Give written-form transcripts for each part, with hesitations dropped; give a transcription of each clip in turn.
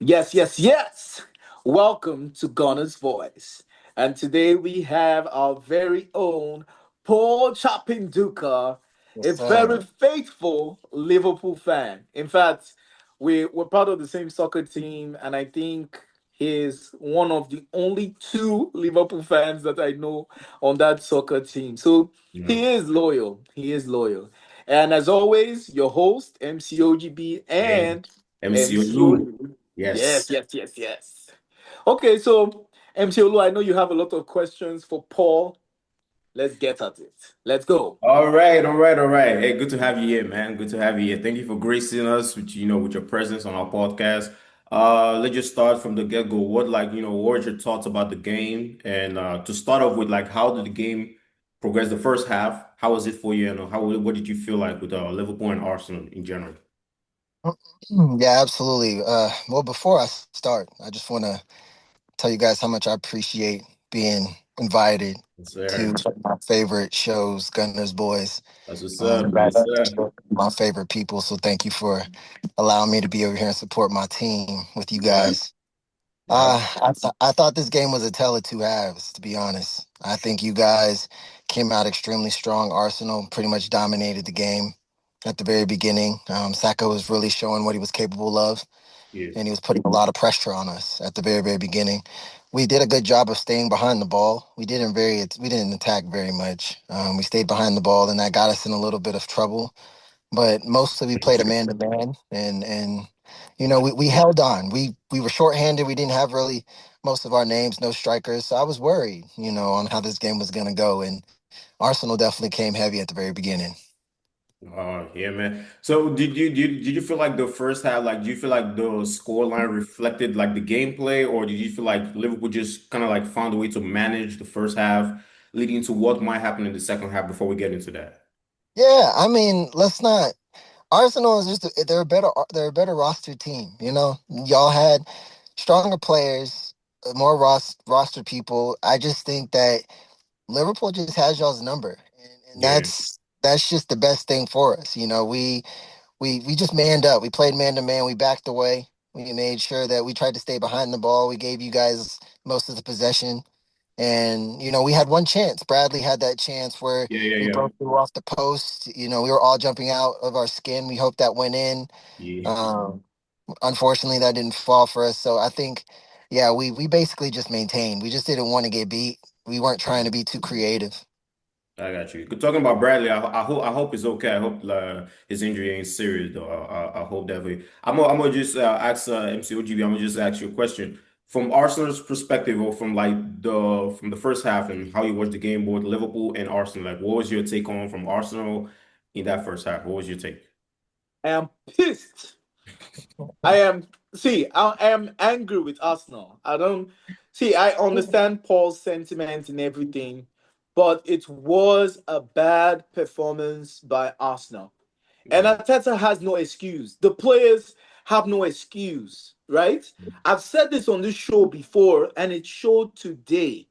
Yes, yes, yes. Welcome to Gunner's Voice. And today we have our very own Paul chapinduka, a Yes, sir. very faithful Liverpool fan. In fact, we're part of the same soccer team, and I think he's one of the only two Liverpool fans that I know on that soccer team. So Yeah. he is loyal. He is loyal. And as always, your host, MCOGB, And and MCO Lou. MCO. Yes. Yes, yes, yes, yes. Okay, so MC Olu, I know you have a lot of questions for Paul. Let's get at it. Let's go. All right. Hey, good to have you here, man. Good to have you here. Thank you for gracing us with with your presence on our podcast. Let's just start from the get-go. What were your thoughts about the game? And to start off with, like, how did the game progress the first half? How was it for you? And what did you feel like with Liverpool and Arsenal in general? Yeah, absolutely. Well, before I start, I just want to tell you guys how much I appreciate being invited Yes, to sir. my favorite shows, Gunners Boys. That's what's You up. guys Yes, are sir. my favorite people, so thank you for allowing me to be over here and support my team with you Yeah. guys. Yeah. I thought this game was a tale of two halves, to be honest. I think you guys came out extremely strong. Arsenal pretty much dominated the game at the very beginning. Saka was really showing what he was capable of, Yeah. and he was putting a lot of pressure on us at the very, very beginning. We did a good job of staying behind the ball. We didn't attack very much. We stayed behind the ball, and that got us in a little bit of trouble, but mostly we played a man to man, and we held on. We were shorthanded. We didn't have really most of our names, no strikers. So I was worried, on how this game was going to go. And Arsenal definitely came heavy at the very beginning. Oh yeah, man. So did you feel like the first half, like, do you feel like the scoreline reflected like the gameplay, or did you feel like Liverpool just kind of like found a way to manage the first half, leading to what might happen in the second half before we get into that? Yeah, I mean, let's not. Arsenal is they're a better roster team. Y'all had stronger players, more roster people. I just think that Liverpool just has y'all's number, and Yeah, that's just the best thing for us. We just manned up. We played man to man. We backed away. We made sure that we tried to stay behind the ball. We gave you guys most of the possession. And, we had one chance. Bradley had that chance where yeah, yeah, we yeah, both threw off the post. We were all jumping out of our skin. We hoped that went in. yeah. Um, Unfortunately, that didn't fall for us. So I think, yeah, we basically just maintained. We just didn't want to get beat. We weren't trying to be too creative. I got you. Talking about Bradley, I hope he's okay. I hope his injury ain't serious though. I hope definitely. I'm gonna just ask MCOGB. I'm gonna just ask you a question from Arsenal's perspective, or from the first half and how you watched the game, both Liverpool and Arsenal. Like, what was your take on from Arsenal in that first half? What was your take? I am pissed. I am I am angry with Arsenal. I don't see. I understand Paul's sentiment and everything, but it was a bad performance by Arsenal. And Ateta has no excuse. The players have no excuse, right? I've said this on this show before, and it showed today.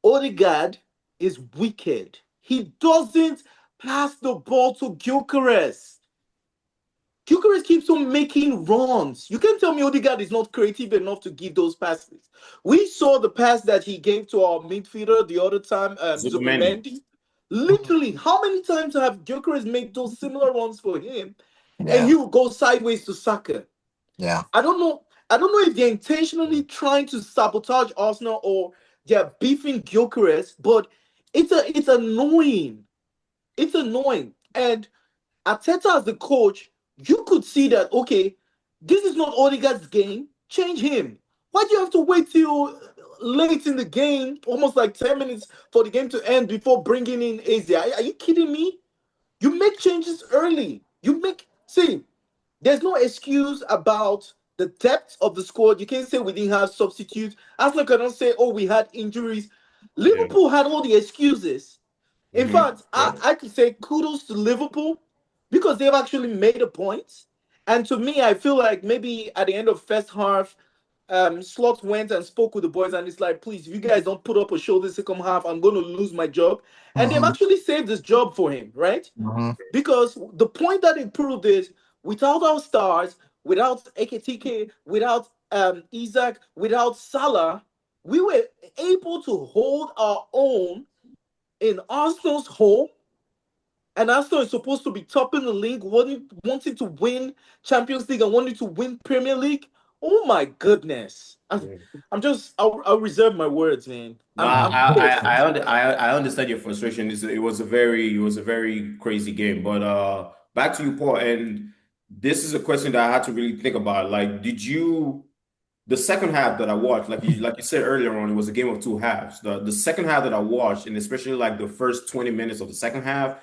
Odegaard is wicked. He doesn't pass the ball to Gyökeres. Gyökeres keeps on making runs. You can't tell me Odegaard is not creative enough to give those passes. We saw the pass that he gave to our midfielder the other time, Zubimendi. Zubimendi. Literally, how many times have Gyökeres made those similar runs for him, and Yeah, he will go sideways to Saka? yeah, I don't know. I don't know if they're intentionally trying to sabotage Arsenal or they're beefing Gyökeres, but it's annoying. It's annoying. And Ateta as the coach, you could see that, okay, this is not Odegaard's game. Change him. Why do you have to wait till late in the game, almost like 10 minutes for the game to end before bringing in AZ? Are you kidding me? You make changes early. See, there's no excuse about the depth of the squad. You can't say we didn't have substitutes. Arsenal cannot say, oh, we had injuries. yeah. Liverpool had all the excuses. In Hmm. fact, I could say kudos to Liverpool because they've actually made a point. And to me, I feel like maybe at the end of first half, Slot went and spoke with the boys, and it's like, please, if you guys don't put up a show this second half, I'm going to lose my job. And they've Hmm. actually saved this job for him, right? Hmm. Because the point that it proved is without our stars, without AKTK, without Isaac, without Salah, we were able to hold our own in Arsenal's home. And Arsenal is supposed to be topping the league, wanting to win Champions League and wanting to win Premier League. Oh my goodness! Yeah. I'll reserve my words, man. No, I'm pissed. I understand your frustration. It was a very crazy game. But back to you, Paul. And this is a question that I had to really think about. Like, did you the second half that I watched, like you said earlier on, it was a game of two halves. The second half that I watched, and especially like the first 20 minutes of the second half,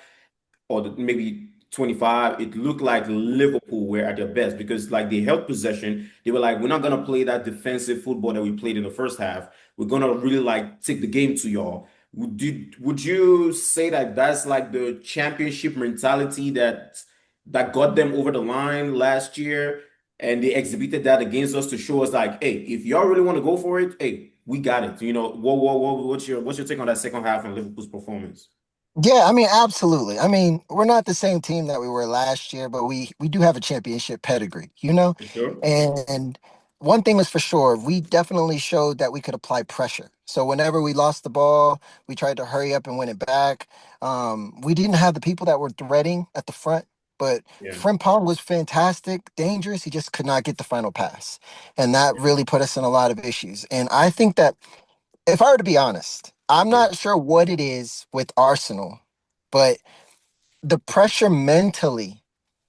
or maybe 25, it looked like Liverpool were at their best because like they held possession. They were like, we're not gonna play that defensive football that we played in the first half. We're gonna really like take the game to y'all. Would you say that that's like the championship mentality that got them over the line last year, and they exhibited that against us to show us like, hey, if y'all really want to go for it, hey, we got it. What's your take on that second half and Liverpool's performance? Yeah, I mean, absolutely. I mean, we're not the same team that we were last year, but we do have a championship pedigree, you know? For sure. And one thing was for sure, we definitely showed that we could apply pressure. So whenever we lost the ball, we tried to hurry up and win it back. We didn't have the people that were threading at the front, but Yeah. Frimpong was fantastic, dangerous. He just could not get the final pass. And that really put us in a lot of issues. And I think that if I were to be honest, I'm Yeah. not sure what it is with Arsenal, but the pressure mentally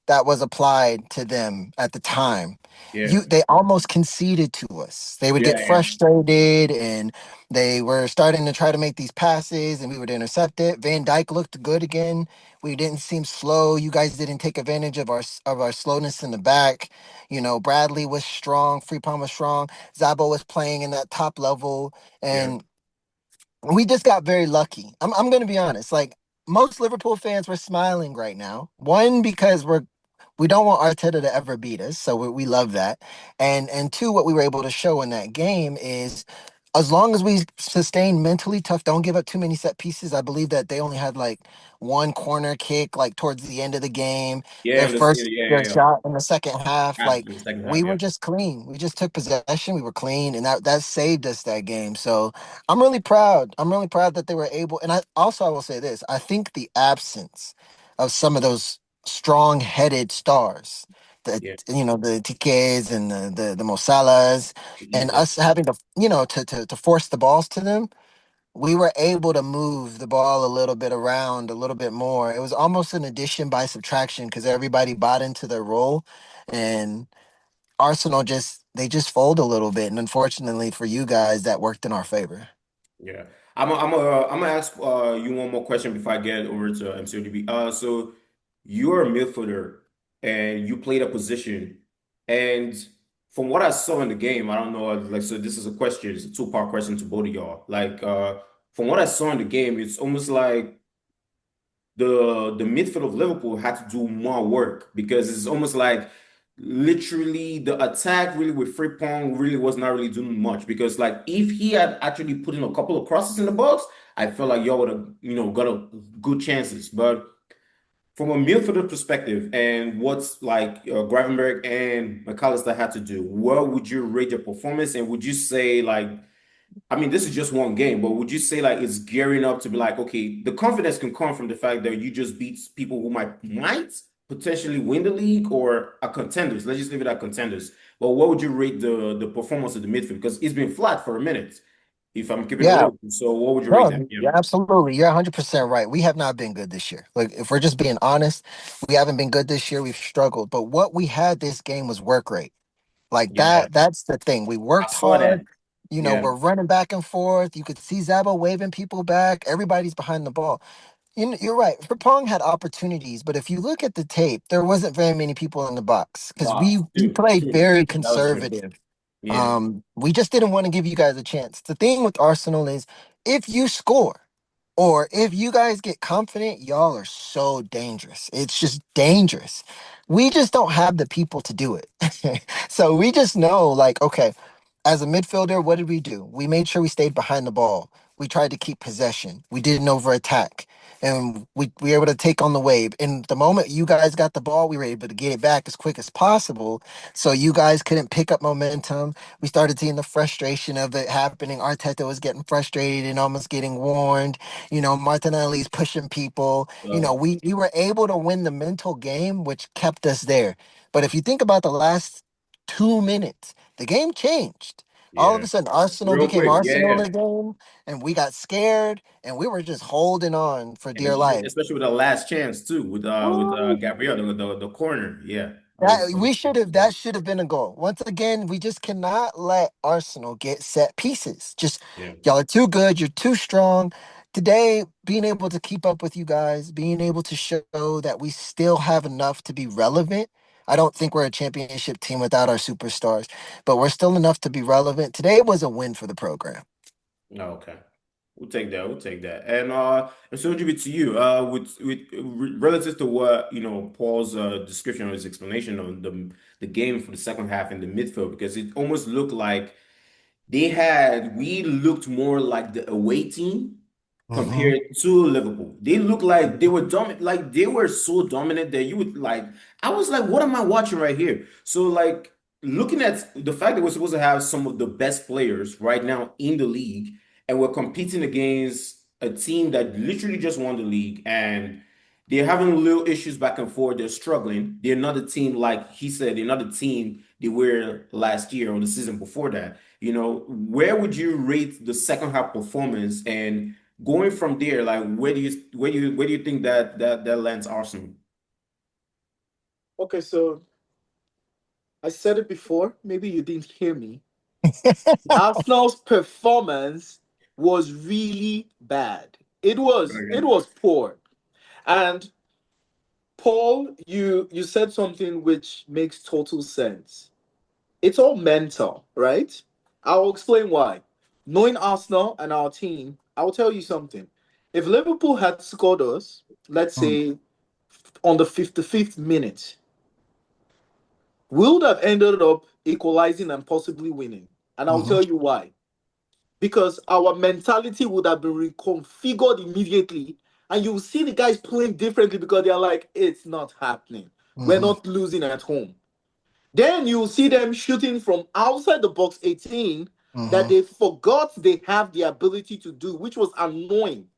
that was applied to them at the time, Yeah. they almost conceded to us. They would Yeah. get Yeah. frustrated and they were starting to try to make these passes and we would intercept it. Van Dyke looked good again. We didn't seem slow. You guys didn't take advantage of our slowness in the back. You know, Bradley was strong, Freepalm was strong, Zabo was playing in that top level, Yeah. and we just got very lucky. I'm gonna be honest. Like most Liverpool fans, we're smiling right now. One, because we don't want Arteta to ever beat us, so we love that. And two, what we were able to show in that game is as long as we sustain mentally tough, don't give up too many set pieces. I believe that they only had like one corner kick like towards the end of the game. Yeah. Yeah. Their Yeah. shot in the second half, Half like in the second we half. were Yeah. just clean. We just took possession. We were clean, and that saved us that game. So I'm really proud. I'm really proud that they were able. And I will say this: I think the absence of some of those strong-headed stars, the Yeah. the TKs and the Mo Salahs, and Easy. us having to to force the balls to them, we were able to move the ball a little bit around a little bit more. It was almost an addition by subtraction because everybody bought into their role, and Arsenal just fold a little bit. And unfortunately for you guys, that worked in our favor. Yeah. I'm gonna ask you one more question before I get over to MCODB. So you're a midfielder and you played a position, and from what I saw in the game, I don't know, like, so this is a question, it's a two-part question to both of y'all. Like, from what I saw in the game, it's almost like the midfield of Liverpool had to do more work because it's almost like literally the attack really with Frimpong really was not really doing much because like if he had actually put in a couple of crosses in the box, I felt like y'all would have got a good chances. But from a midfielder perspective and what's like Gravenberg and McAllister had to do, where would you rate your performance and would you say like I mean, this is just one game, but would you say like it's gearing up to be like, okay, the confidence can come from the fact that you just beat people who might potentially win the league or are contenders. Let's just leave it at contenders. But what would you rate the performance of the midfield? Because it's been flat for a minute, if I'm keeping it Yeah, real. So what would you rate that? no, Yeah. yeah, absolutely. You're 100% right. We have not been good this year. Like, if we're just being honest, we haven't been good this year. We've struggled. But what we had this game was work rate. Like Yeah. that's the thing. We I worked saw that. hard. You know, Yeah. we're running back and forth. You could see Zabo waving people back. Everybody's behind the ball. You're right. Verpong had opportunities, but if you look at the tape, there wasn't very many people in the box because Box. we played True. very That was true. conservative. Yeah. We just didn't want to give you guys a chance. The thing with Arsenal is if you score or if you guys get confident, y'all are so dangerous. It's just dangerous. We just don't have the people to do it. So we just know, like, okay, as a midfielder, what did we do? We made sure we stayed behind the ball. We tried to keep possession. We didn't over attack. And we were able to take on the wave. And the moment you guys got the ball, we were able to get it back as quick as possible. So you guys couldn't pick up momentum. We started seeing the frustration of it happening. Arteta was getting frustrated and almost getting warned. Martinelli's pushing people. So We were able to win the mental game, which kept us there. But if you think about the last 2 minutes, the game changed. All of yeah, a sudden, Arsenal real became quick, Arsenal yeah. again, and we got scared, and we were just holding on for And dear life. especially with the last chance too, with Woo! Gabriel, the corner. Yeah, That I we was should have. That should have been a goal. Once again, we just cannot let Arsenal get set pieces. Just yeah. y'all are too good. You're too strong. Today, being able to keep up with you guys, being able to show that we still have enough to be relevant. I don't think we're a championship team without our superstars, but we're still enough to be relevant. Today was a win for the program. No, okay. We'll take that. We'll take that. And so give it to you. Relative to what Paul's description or his explanation on the game for the second half in the midfield, because it almost looked like we looked more like the away team Hmm. compared to Liverpool. They looked like they were dominant, like they were so dominant that you would like. I was like, what am I watching right here? So like looking at the fact that we're supposed to have some of the best players right now in the league, and we're competing against a team that literally just won the league, and they're having little issues back and forth. They're struggling. They're not a team like he said. They're not a team they were last year or the season before that. Where would you rate the second half performance and going from there? Like, where do you think that lands Arsenal? Okay, so I said it before. Maybe you didn't hear me. Arsenal's performance was really bad. It was poor. And Paul, you said something which makes total sense. It's all mental, right? I'll explain why. Knowing Arsenal and our team, I'll tell you something. If Liverpool had scored us, let's say on the 55th minute, we would have ended up equalizing and possibly winning. And I'll Hmm. tell you why. Because our mentality would have been reconfigured immediately. And you'll see the guys playing differently because they're like, it's not happening. We're Hmm. not losing at home. Then you'll see them shooting from outside the box 18 that Hmm. they forgot they have the ability to do, which was annoying.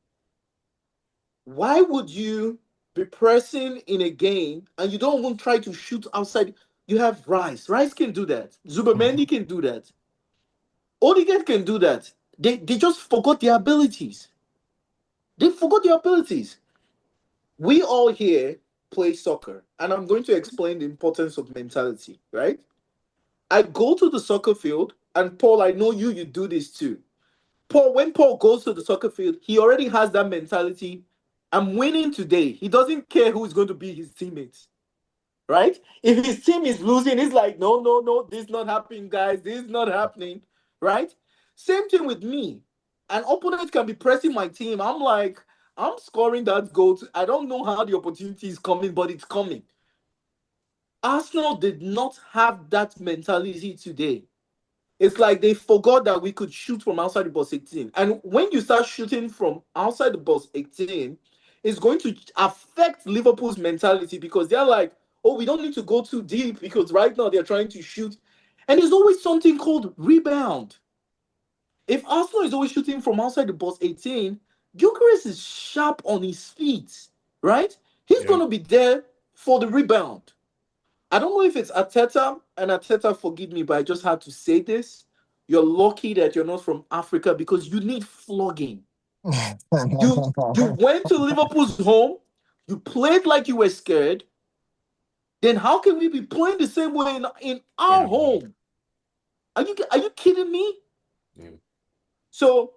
Why would you be pressing in a game and you don't even try to shoot outside? You have Rice. Rice can do that. Zubamendi can do that. Odegaard can do that. They just forgot their abilities. They forgot their abilities. We all here play soccer, and I'm going to explain the importance of mentality, right? I go to the soccer field, and Paul, I know you do this too. Paul, when Paul goes to the soccer field, he already has that mentality. I'm winning today. He doesn't care who is going to be his teammates, right? If his team is losing, he's like, no, no, no, this is not happening, guys. This is not happening, right? Same thing with me. An opponent can be pressing my team. I'm like, I'm scoring that goal. I don't know how the opportunity is coming, but it's coming. Arsenal did not have that mentality today. It's like they forgot that we could shoot from outside the box 18. And when you start shooting from outside the box 18, it's going to affect Liverpool's mentality because they're like, oh, we don't need to go too deep because right now they're trying to shoot. And there's always something called rebound. If Arsenal is always shooting from outside the box 18, Gyökeres is sharp on his feet, right? He's Yeah. going to be there for the rebound. I don't know if it's Ateta, and Ateta, forgive me, but I just had to say this. You're lucky that you're not from Africa because you need flogging. You went to Liverpool's home, you played like you were scared. Then how can we be playing the same way in our Yeah. home? Are you kidding me? Yeah. So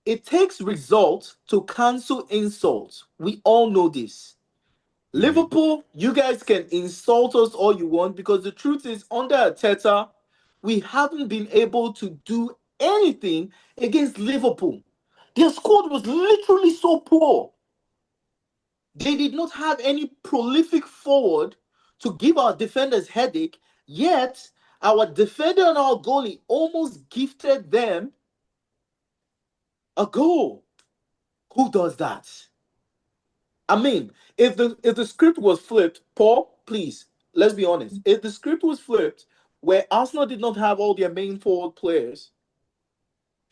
it takes results to cancel insults. We all know this. Mhm. Liverpool, you guys can insult us all you want because the truth is, under Arteta, we haven't been able to do anything against Liverpool. Their squad was literally so poor. They did not have any prolific forward to give our defenders headache, yet Our defender and our goalie almost gifted them a goal. Who does that? I mean, if the script was flipped, Paul, please, let's be honest. If the script was flipped, where Arsenal did not have all their main forward players,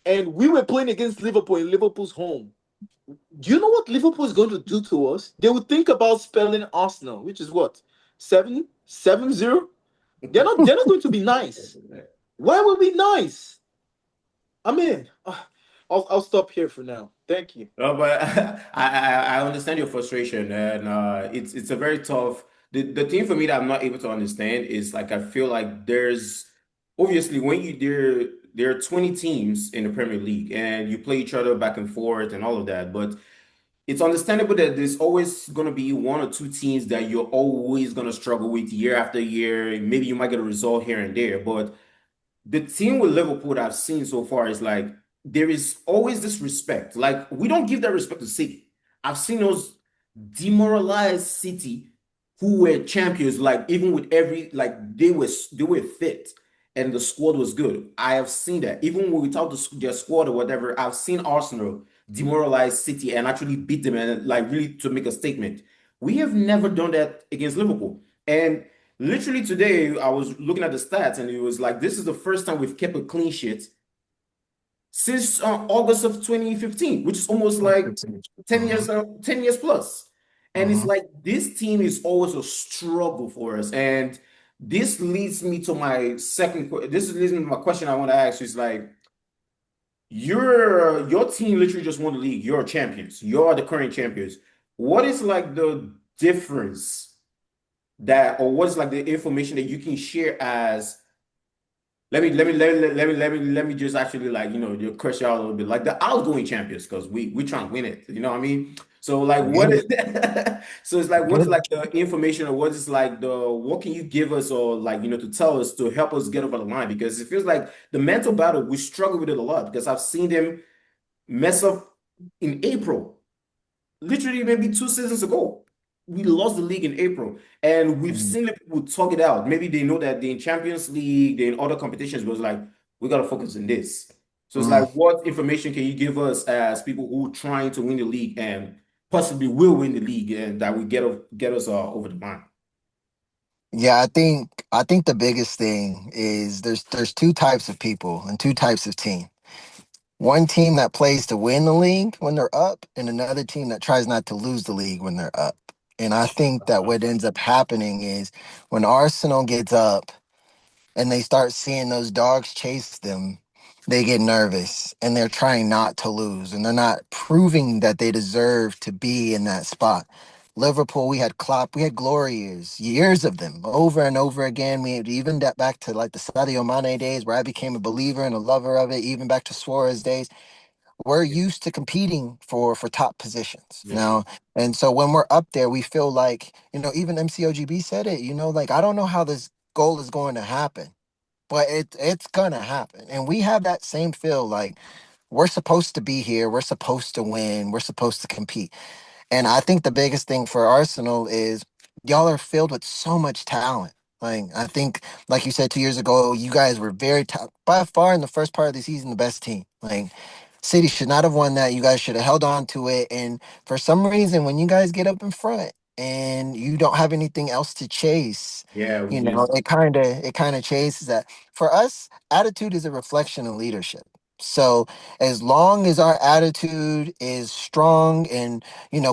and we were playing against Liverpool in Liverpool's home, do you know what Liverpool is going to do to us? They would think about spelling Arsenal, which is what, 7-7-0. They're not going to be nice. Why would be nice? I mean, I'll stop here for now. Thank you. No, but I understand your frustration, and it's a very tough. The thing for me that I'm not able to understand is like I feel like there's obviously when you there are 20 teams in the Premier League and you play each other back and forth and all of that, but it's understandable that there's always going to be one or two teams that you're always going to struggle with year after year. Maybe you might get a result here and there, but the team with Liverpool that I've seen so far is like there is always this respect. Like we don't give that respect to City. I've seen those demoralized City who were champions, like even with every like they were fit and the squad was good. I have seen that even without their squad or whatever. I've seen Arsenal demoralize City and actually beat them and like really to make a statement. We have never done that against Liverpool. And literally today, I was looking at the stats and it was like, this is the first time we've kept a clean sheet since August of 2015, which is almost like 10 years, 10 years plus. And it's Mhm. like this team is always a struggle for us. And this leads me to my this leads me to my question I want to ask you is like, your team literally just won the league. You're champions. You're the current champions. What is like the difference that, or what's like the information that you can share as let me just actually like just crush you out a little bit like the outgoing champions because we trying to win it, you know what I mean? So like what is Good. so it's like what is Good. like the information or what is like the what can you give us or like to tell us to help us get over the line because it feels like the mental battle we struggle with it a lot because I've seen them mess up in April literally maybe 2 seasons ago. We lost the league in April, and we've Mm. seen people talk it out. Maybe they know that they're in Champions League, they're in other competitions, but it's like, we got to focus on this. So it's Mm. like, what information can you give us as people who are trying to win the league and possibly will win the league and that will get us over the line? Yeah, I think the biggest thing is there's two types of people and two types of team. One team that plays to win the league when they're up, and another team that tries not to lose the league when they're up. And I think that what ends up happening is when Arsenal gets up and they start seeing those dogs chase them, they get nervous and they're trying not to lose and they're not proving that they deserve to be in that spot. Liverpool, we had Klopp, we had glory years of them over and over again. We had even that back to like the Sadio Mane days where I became a believer and a lover of it, even back to Suarez days. We're Yeah, used to competing for top positions yes, sir. now. And so when we're up there, we feel like, even MCOGB said it, like, I don't know how this goal is going to happen, but it's gonna happen. And we have that same feel like we're supposed to be here, we're supposed to win, we're supposed to compete. And I think the biggest thing for Arsenal is y'all are filled with so much talent. Like I think, like you said 2 years ago, you guys were by far in the first part of the season the best team. Like City should not have won that. You guys should have held on to it. And for some reason, when you guys get up in front and you don't have anything else to chase, Yeah, we just it kind of chases that. For us, attitude is a reflection of leadership. So as long as our attitude is strong and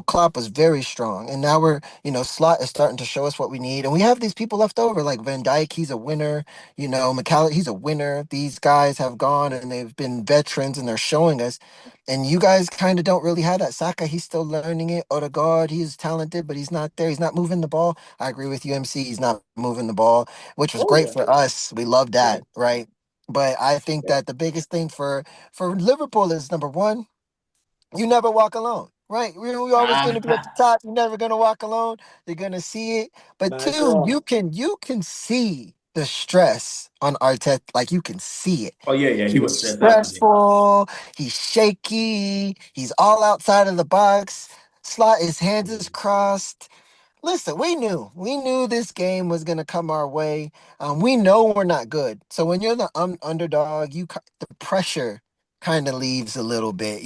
Klopp was very strong. And now Slot is starting to show us what we need. And we have these people left over, like Van Dijk, he's a winner. McCall, he's a winner. These guys have gone and they've been veterans and they're showing us. And you guys kind of don't really have that. Saka, he's still learning it. Odegaard, he's talented, but he's not there. He's not moving the ball. I agree with you, MC. He's not moving the ball, which was Oh great yeah. for us. We love yeah, that, right? But I think yeah. that the biggest thing for Liverpool is number one, you never walk alone, right? We're always going to be at the Ah, top. You're never going to walk alone. You're going to see it. But Nice two, one. you can see the stress on Arteta. Like you can see it. oh yeah, he He's was stressed out today. stressful. He's shaky. He's all outside of the box. Slot his hands is crossed. Listen, we knew this game was gonna come our way. We know we're not good, so when you're the underdog, the pressure kind of leaves a little bit,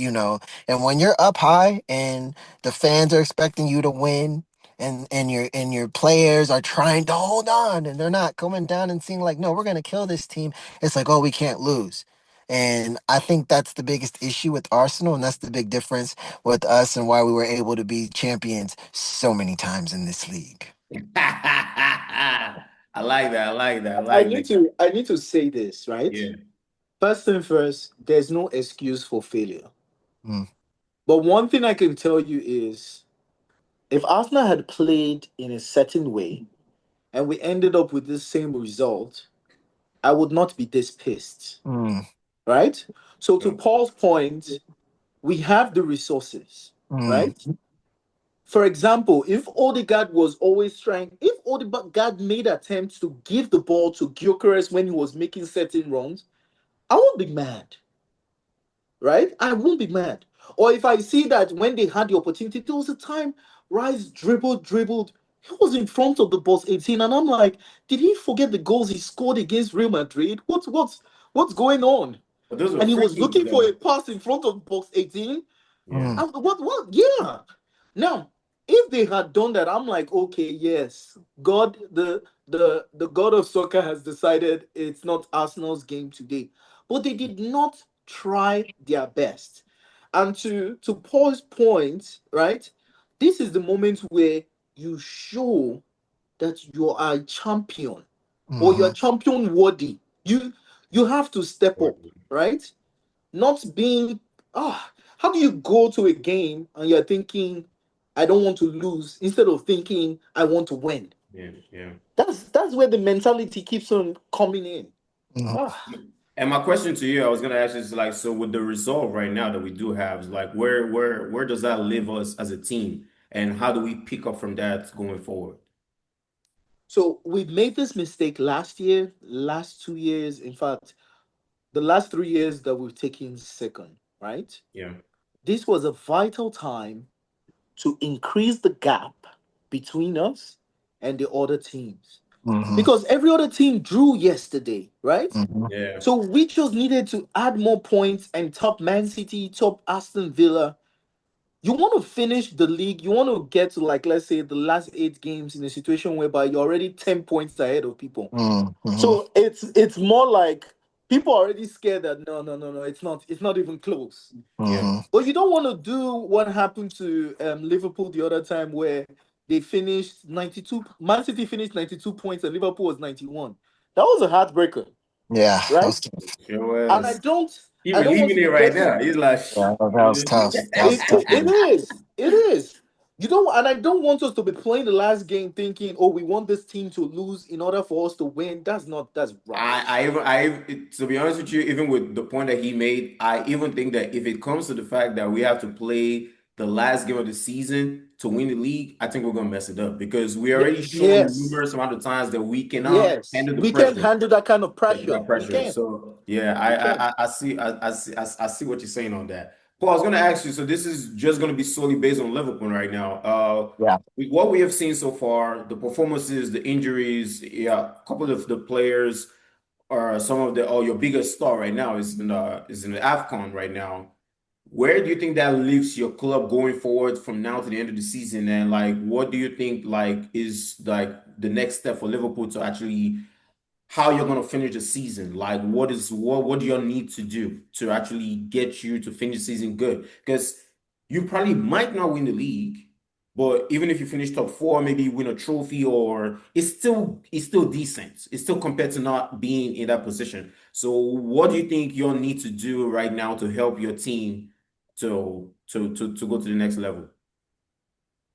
And when you're up high and the fans are expecting you to win, and your players are trying to hold on, and they're not coming down and seeing like, no, we're gonna kill this team. It's like, oh, we can't lose. And I think that's the biggest issue with Arsenal, and that's the big difference with us and why we were able to be champions so many times in this league. I like that. I like that. I I like need that. to I need to say this, right? Yeah. First thing first, there's no excuse for failure. Mm, But one thing I can tell you is if Arsenal had played in a certain way and we ended up with this same result, I would not be this pissed. mm, Right? So to Yeah. Paul's point, we have the resources, mm, right? For example, if Odegaard was always trying, if Odegaard made attempts to give the ball to Gyökeres when he was making certain runs, I won't be mad, right? I won't be mad. Or if I see that when they had the opportunity, there was a time Rice dribbled, he was in front of the box 18, and I'm like, did he forget the goals he scored against Real Madrid? What's going on? But those are And he free was kicks, looking for though. a pass in front of box 18. Yeah. mm, What? Yeah. Now, if they had done that, I'm like, okay, yes, God, the God of soccer has decided it's not Arsenal's game today. But they did not try their best. And to Paul's point, right? This is the moment where you show that you are a champion or you're mhm, champion worthy. You have to step up, right? Not being how do you go to a game and you're thinking I don't want to lose instead of thinking I want to win? Yeah. Yeah. That's where the mentality keeps on coming in. mhm. Ah. And my question to you, I was gonna ask you is like, so with the result right now that we do have, is like where does that leave us as a team? And how do we pick up from that going forward? So we've made this mistake last year, last 2 years, in fact, the last 3 years that we've taken second, right? Yeah. This was a vital time to increase the gap between us and the other teams. Mhm, Because every other team drew yesterday, right? mhm, Yeah. So we just needed to add more points and top Man City, top Aston Villa. You want to finish the league, you want to get to, like, let's say the last 8 games in a situation whereby you're already 10 points ahead of people. mhm, mhm, So it's more like people are already scared that no, it's not even close. Yeah. mhm. But you don't want to do what happened to Liverpool the other time where they finished 92. Man City finished 92 points and Liverpool was 91. That was a heartbreaker, Yeah, that right? was tough. Sure And I was. don't He I don't want relieving to it be right getting now. He's like, Yeah, that was tough. That was a tough it game. is. It is. You don't, and I don't want us to be playing the last game thinking, oh, we want this team to lose in order for us to win. That's rubbish. To be honest with you, even with the point that he made, I even think that if it comes to the fact that we have to play the last game of the season to win the league, I think we're gonna mess it up because we already shown Yes. numerous amount of times that we cannot Yes. handle the We can't pressure. handle that kind of pressure. That We pressure. can't. So yeah, We can't. I see what you're saying on that. Paul, I was gonna ask you, so this is just gonna be solely based on Liverpool right now. Yeah. With what we have seen so far, the performances, the injuries, yeah, a couple of the players are some of the your biggest star right now is in the AFCON right now. Where do you think that leaves your club going forward from now to the end of the season? And like, what do you think like is like the next step for Liverpool to actually how you're going to finish the season? Like, what do you need to do to actually get you to finish the season good? Because you probably might not win the league, but even if you finish top four, maybe you win a trophy, or it's still decent. It's still compared to not being in that position. So, what do you think you'll need to do right now to help your team to go to the next level?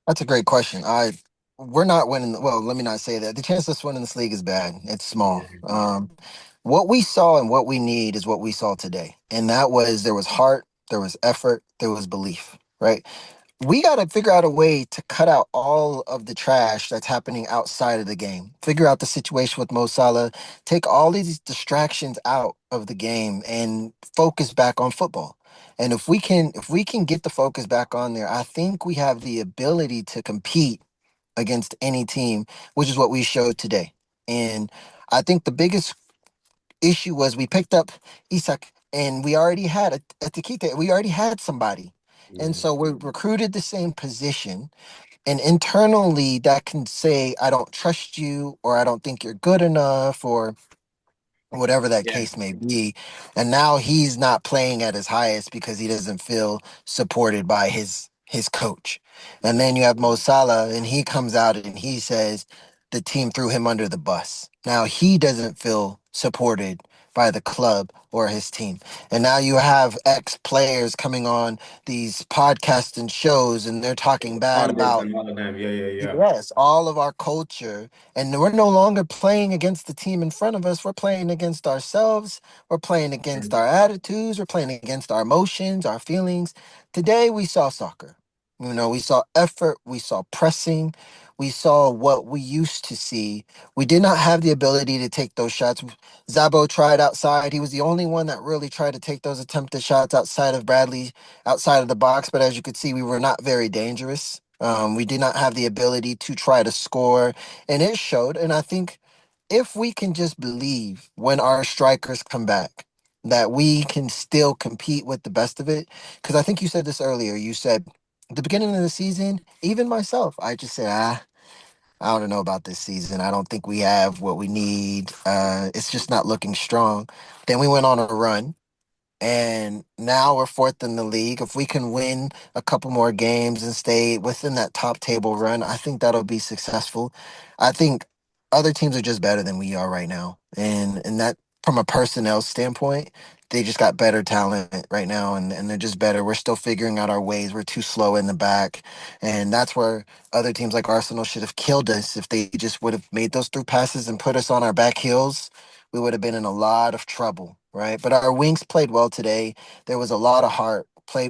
That's a great question. We're not winning. Well, let me not say that. The chance of us winning this league is bad. It's Yeah, small. yeah, What we saw and what we need is what we saw today, and that was there was heart, there was effort, there was belief. Right. We got to figure out a way to cut out all of the trash that's happening outside of the game. Figure out the situation with Mo Salah. Take all these distractions out of the game and focus back on football. And if we can get the focus back on there, I think we have the ability to compete against any team, which is what we showed today. And I think the biggest issue was we picked up Isak and we already had a Takita. We already had somebody. And Yeah. so we recruited the same position. And internally, that can say, I don't trust you, or I don't think you're good enough, or whatever that Yeah. case may be. And now he's not playing at his highest because he doesn't feel supported by his coach. And then you have Mo Salah, and he comes out and he says the team threw him under the bus. Now he doesn't feel supported by the club or his team. And now you have ex players coming on these podcasts and shows, and they're talking bad Pundits about, and all of them. Yeah, yeah, yeah. yes, all of our culture. And we're no longer playing against the team in front of us. We're playing against ourselves. We're playing against our attitudes. We're playing against our emotions, our feelings. Today, we saw soccer. We saw effort. We saw pressing. We saw what we used to see. We did not have the ability to take those shots. Zabo tried outside. He was the only one that really tried to take those attempted shots outside of Bradley, outside of the box. But as you could see, we were not very dangerous. We did not have the ability to try to score, and it showed. And I think if we can just believe when our strikers come back that we can still compete with the best of it, because I think you said this earlier. You said at the beginning of the season, even myself, I just said, I don't know about this season. I don't think we have what we need. It's just not looking strong. Then we went on a run and now we're fourth in the league. If we can win a couple more games and stay within that top table run, I think that'll be successful. I think other teams are just better than we are right now. And that from a personnel standpoint, they just got better talent right now and they're just better. We're still figuring out our ways. We're too slow in the back. And that's where other teams like Arsenal should have killed us if they just would have made those through passes and put us on our back heels. We would have been in a lot of trouble, right? But our wings played well today. There was a lot of heart.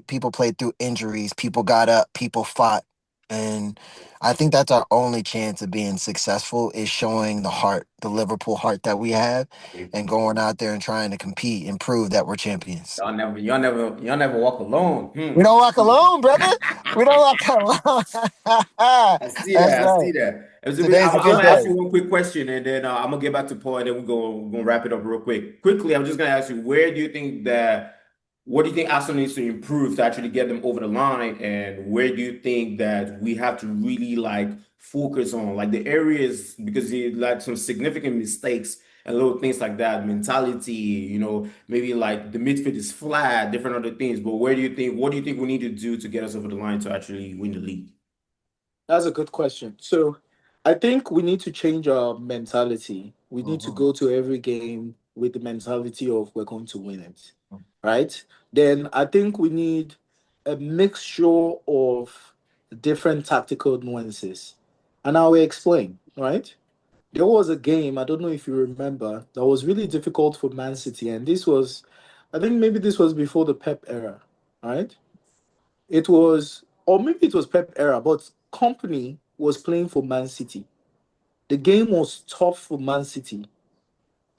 People played through injuries. People got up. People fought, and I think that's our only chance of being successful is showing the heart, the Liverpool heart that we have, and going out there and trying to compete and prove that we're champions. Y'all never walk alone. We don't walk alone, brother. We don't walk alone. I see That's that. I right. see that. Today's a I'm good gonna ask day. you one quick question, and then I'm gonna get back to Paul, and then we're gonna wrap it up real quick. Quickly, I'm just gonna ask you, where do you think that, what do you think Arsenal needs to improve to actually get them over the line, and where do you think that we have to really like focus on, like the areas because he like some significant mistakes and little things like that, mentality, maybe like the midfield is flat, different other things. But what do you think we need to do to get us over the line to actually win the league? That's a good question. So I think we need to change our mentality. We need to Uh-huh. go to every game with the mentality of we're going to win it. Right? Then I think we need a mixture of different tactical nuances. And I will explain, right? There was a game, I don't know if you remember, that was really difficult for Man City. And this was, I think maybe this was before the Pep era, right? It was, or maybe it was Pep era, but Company was playing for Man City. The game was tough for Man City,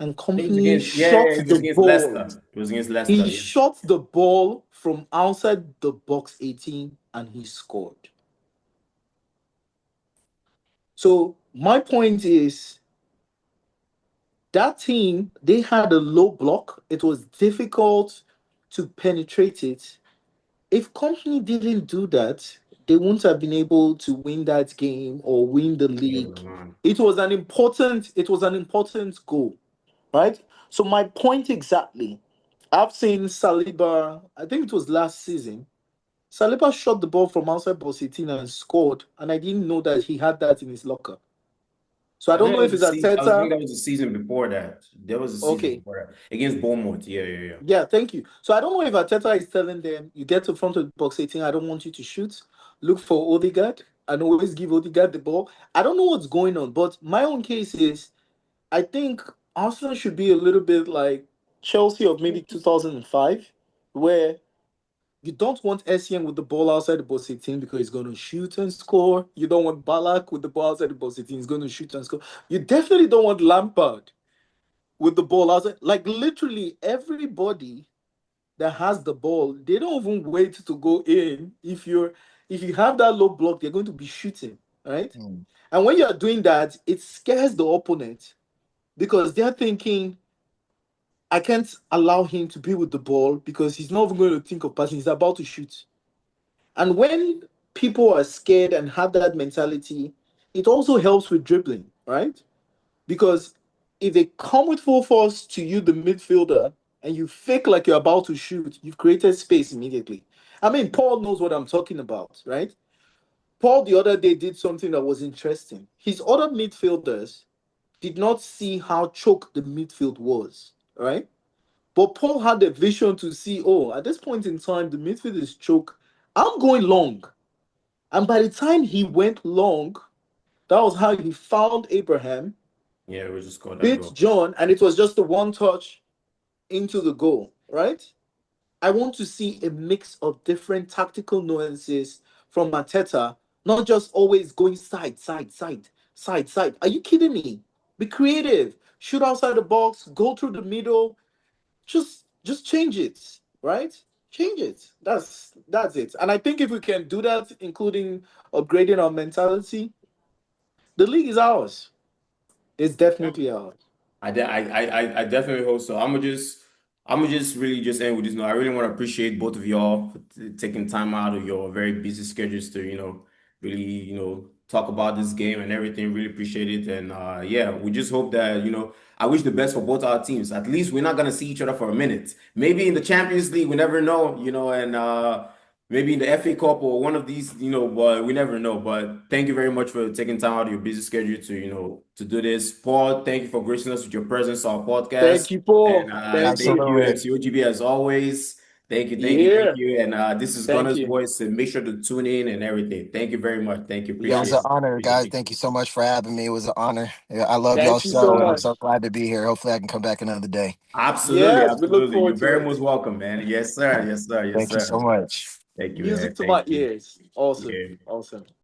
and I think it was Company against, yeah, shot yeah, it was the against ball. Leicester. It was against He Leicester, yeah. shot the ball from outside the box 18 and he scored. So my point is that team, they had a low block. It was difficult to penetrate it. If Company didn't do that, they wouldn't have been able to win that game or win the Get over the league. line. It was an important goal, right? So my point exactly. I've seen Saliba, I think it was last season. Saliba shot the ball from outside box 18 and scored, and I didn't know that he had that in his locker. So I I don't think know that was if the it's season. I think Ateta. that was the season before that. There was a season Okay, before that against Bournemouth. Yeah, yeah, yeah. yeah, thank you. So I don't know if Ateta is telling them, you get to front of the box 18, I don't want you to shoot. Look for Odegaard and always give Odegaard the ball. I don't know what's going on, but my own case is I think Arsenal should be a little bit like Chelsea of maybe 2005, where you don't want Essien with the ball outside the box 18 because he's going to shoot and score. You don't want Balak with the ball outside the box 18, he's going to shoot and score. You definitely don't want Lampard with the ball outside. Like literally everybody that has the ball, they don't even wait to go in. If you have that low block, they're going to be shooting. right? Mm. And when you're doing that, it scares the opponent because they're thinking, I can't allow him to be with the ball because he's not even going to think of passing. He's about to shoot. And when people are scared and have that mentality, it also helps with dribbling, right? Because if they come with full force to you, the midfielder, and you fake like you're about to shoot, you've created space immediately. I mean, Paul knows what I'm talking about, right? Paul the other day did something that was interesting. His other midfielders did not see how choked the midfield was, right? But Paul had the vision to see, oh, at this point in time, the midfield is choked. I'm going long. And by the time he went long, that was how he found Abraham, Yeah, we just scored that beat goal. John, and it was just the one touch into the goal, right? I want to see a mix of different tactical nuances from Mateta, not just always going side, side, side, side, side. Are you kidding me? Be creative. Shoot outside the box, go through the middle. Just change it, right? Change it. That's it. And I think if we can do that, including upgrading our mentality, the league is ours. It's definitely ours. I definitely hope so. I'm gonna just really just end with this note. I really want to appreciate both of y'all for taking time out of your very busy schedules to, really, talk about this game and everything. Really appreciate it. And yeah, we just hope that, I wish the best for both our teams. At least we're not gonna see each other for a minute. Maybe in the Champions League, we never know, and maybe in the FA Cup or one of these, but we never know. But thank you very much for taking time out of your busy schedule to, to do this. Paul, thank you for gracing us with your presence on our podcast. Thank you, And Paul. Thank thank you. you, Absolutely. MCOGB, as always. Thank you, thank you, thank Yeah. you. And this is Thank Gunner's you. voice. And make sure to tune in and everything. Thank you very much. Thank you. It was Appreciate an Yes. it. honor, Appreciate guys. it. Thank you so much for having me. It was an honor. Yeah, I love y'all Thank you Yes, so show, and I'm sir. so much. glad to be here. Hopefully, I can come back another day. Absolutely, Yes, we look absolutely. You're forward to very it. most welcome, man. Yes, sir. Yes, sir. Yes, Thank you sir. so much. Thank you, man. Music to my Thank you. ears. Awesome. Yeah. Awesome.